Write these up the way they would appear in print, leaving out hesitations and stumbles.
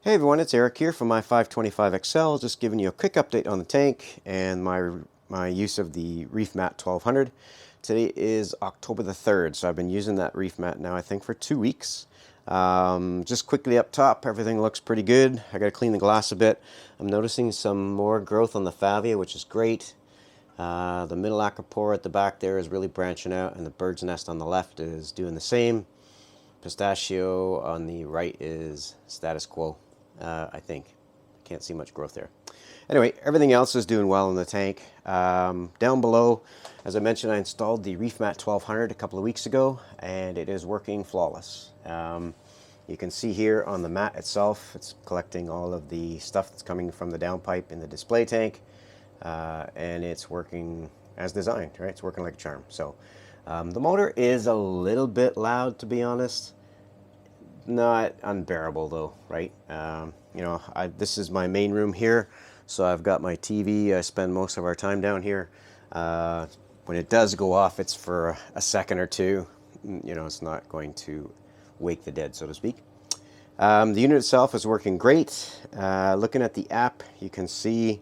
Hey everyone, it's Eric here from my 525XL, just giving you a quick update on the tank and my use of the Reef Mat 1200. Today is October the 3rd, so I've been using that Reef Mat now I think for 2 weeks. Just quickly up top, everything looks pretty good. I gotta clean the glass a bit. I'm noticing some more growth on the favia, which is great. The middle acropora at the back there is really branching out, and the bird's nest on the left is doing the same. Pistachio on the right is status quo, I think. Can't see much growth there. Anyway, everything else is doing well in the tank. Down below, as I mentioned, I installed the Reef Mat 1200 a couple of weeks ago, and it is working flawless. You can see here on the mat itself, it's collecting all of the stuff that's coming from the downpipe in the display tank, and it's working as designed, right? It's working like a charm. So the motor is a little bit loud, to be honest. Not unbearable though, right? You know, this is my main room here, so I've got my TV. I spend most of our time down here. When it does go off, it's for a second or two. You know, it's not going to wake the dead, so to speak. The unit itself is working great. Looking at the app, you can see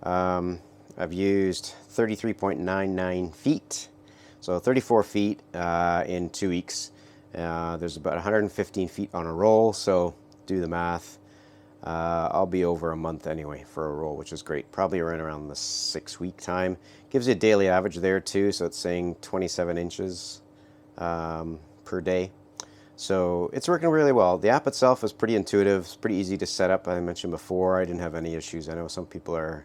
I've used 33.99 feet. So 34 feet in 2 weeks. There's about 115 feet on a roll, so do the math. I'll be over a month anyway for a roll, which is great. Probably around the 6-week time. Gives you a daily average there too, so it's saying 27 inches per day. So it's working really well. The app itself is pretty intuitive. It's pretty easy to set up. I mentioned before I didn't have any issues. I know some people are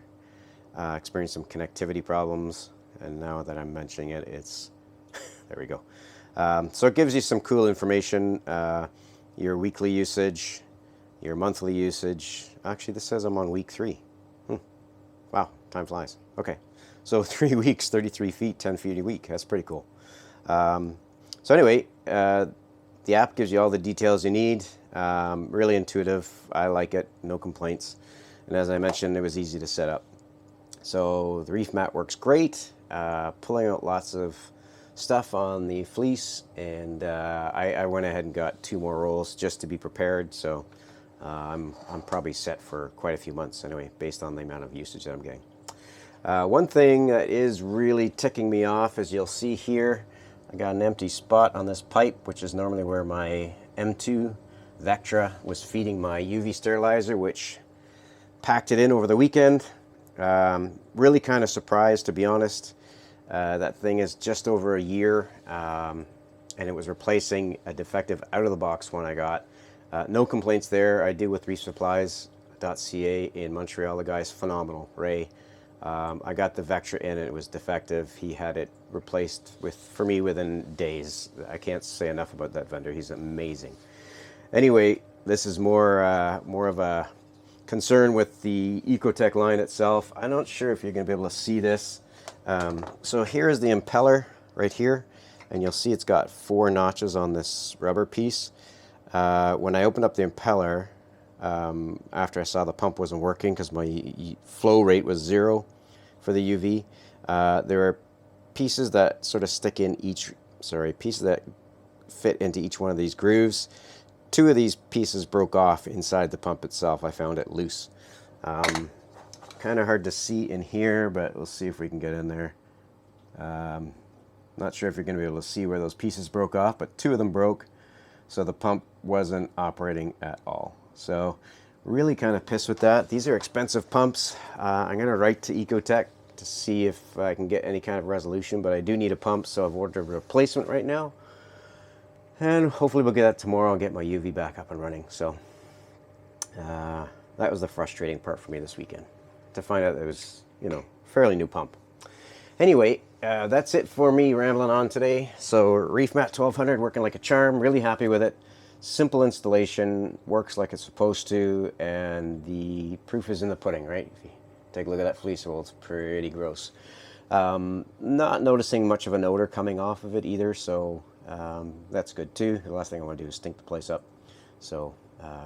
experiencing some connectivity problems, and now that I'm mentioning it, it's there we go. So it gives you some cool information, your weekly usage, your monthly usage. Actually, this says I'm on week 3. Wow, time flies. Okay, so 3 weeks, 33 feet, 10 feet a week. That's pretty cool. So anyway, the app gives you all the details you need. Really intuitive. I like it. No complaints. And as I mentioned, it was easy to set up. So the Reef Mat works great. Pulling out lots of stuff on the fleece, and I went ahead and got 2 more rolls just to be prepared. So I'm probably set for quite a few months anyway, based on the amount of usage that I'm getting. One thing that is really ticking me off, as you'll see here, I got an empty spot on this pipe, which is normally where my M2 Vectra was feeding my UV sterilizer, which packed it in over the weekend. Really kind of surprised, to be honest. That thing is just over a year, and it was replacing a defective out-of-the-box one I got. No complaints there. I deal with reefsupplies.ca in Montreal. The guy's phenomenal, Ray. I got the Vectra in, and it was defective. He had it replaced for me within days. I can't say enough about that vendor. He's amazing. Anyway, this is more of a concern with the Ecotech line itself. I'm not sure if you're going to be able to see this. So here is the impeller right here, and you'll see it's got 4 notches on this rubber piece. When I opened up the impeller, after I saw the pump wasn't working because my flow rate was 0 for the UV, there are pieces that sort of stick in pieces that fit into each one of these grooves. 2 of these pieces broke off inside the pump itself. I found it loose. Kind of hard to see in here, but we'll see if we can get in there. Not sure if you're going to be able to see where those pieces broke off, but 2 of them broke, so the pump wasn't operating at all. So really kind of pissed with that. These are expensive pumps. I'm going to write to Ecotech to see if I can get any kind of resolution, but I do need a pump, so I've ordered a replacement right now. And hopefully we'll get that tomorrow and get my UV back up and running. So that was the frustrating part for me this weekend, to find out that it was, you know, fairly new pump. Anyway, that's it for me rambling on today. So Reef Mat 1200 working like a charm. Really happy with it. Simple installation, works like it's supposed to, and the proof is in the pudding, right? If you take a look at that fleece roll, it's pretty gross. Not noticing much of an odor coming off of it either, so that's good too. The last thing I want to do is stink the place up. So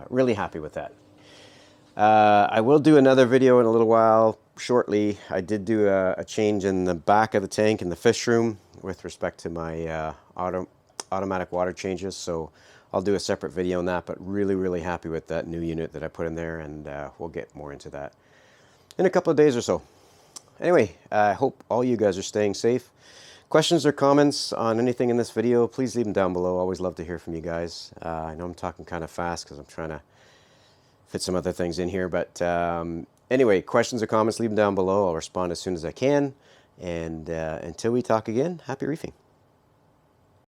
really happy with that. I will do another video in a little while, shortly. I did do a change in the back of the tank in the fish room with respect to my automatic water changes, so I'll do a separate video on that, but really happy with that new unit that I put in there, and we'll get more into that in a couple of days or so. Anyway, I hope all you guys are staying safe. Questions or comments on anything in this video, please leave them down below. Always love to hear from you guys. I know I'm talking kind of fast because I'm trying to fit some other things in here, but anyway, questions or comments, leave them down below. I'll respond as soon as I can. And until we talk again, happy reefing.